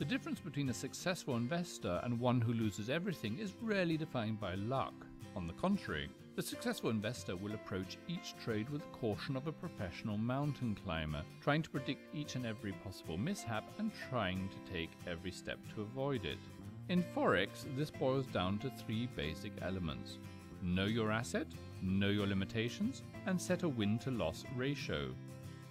The difference between a successful investor and one who loses everything is rarely defined by luck. On the contrary, the successful investor will approach each trade with the caution of a professional mountain climber, trying to predict each and every possible mishap and trying to take every step to avoid it. In Forex, this boils down to three basic elements: know your asset, know your limitations, and set a win-to-loss ratio.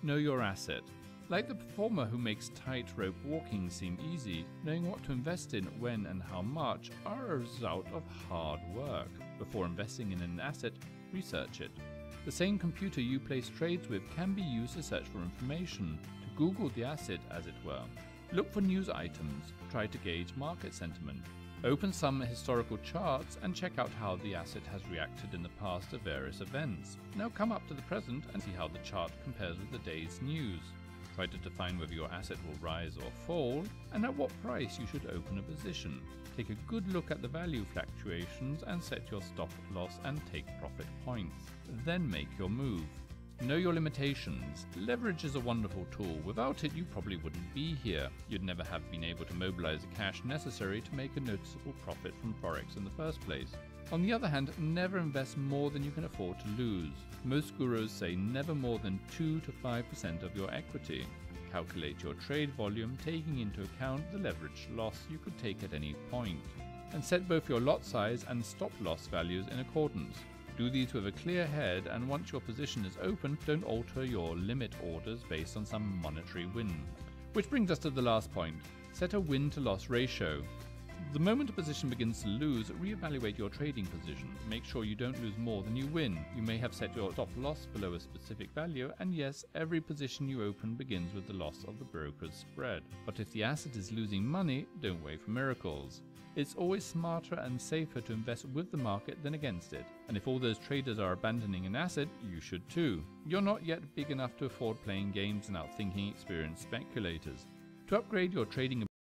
Know your asset. Like the performer who makes tightrope walking seem easy, knowing what to invest in, when and how much are a result of hard work. Before investing in an asset, research it. The same computer you place trades with can be used to search for information, to Google the asset as it were. Look for news items, try to gauge market sentiment. Open some historical charts and check out how the asset has reacted in the past to various events. Now come up to the present and see how the chart compares with the day's news. Try to define whether your asset will rise or fall, and at what price you should open a position. Take a good look at the value fluctuations and set your stop loss and take profit points. Then make your move. Know your limitations. Leverage is a wonderful tool. Without it, you probably wouldn't be here. You'd never have been able to mobilize the cash necessary to make a noticeable profit from Forex in the first place. On the other hand, never invest more than you can afford to lose. Most gurus say never more than 2 to 5% of your equity. Calculate your trade volume, taking into account the leveraged loss you could take at any point. And set both your lot size and stop loss values in accordance. Do these with a clear head, and once your position is open, don't alter your limit orders based on some monetary win. Which brings us to the last point. Set a win-to-loss ratio. The moment a position begins to lose, reevaluate your trading position. Make sure you don't lose more than you win. You may have set your stop loss below a specific value, and yes, every position you open begins with the loss of the broker's spread. But if the asset is losing money, don't wait for miracles. It's always smarter and safer to invest with the market than against it. And if all those traders are abandoning an asset, you should too. You're not yet big enough to afford playing games and outthinking experienced speculators. To upgrade your trading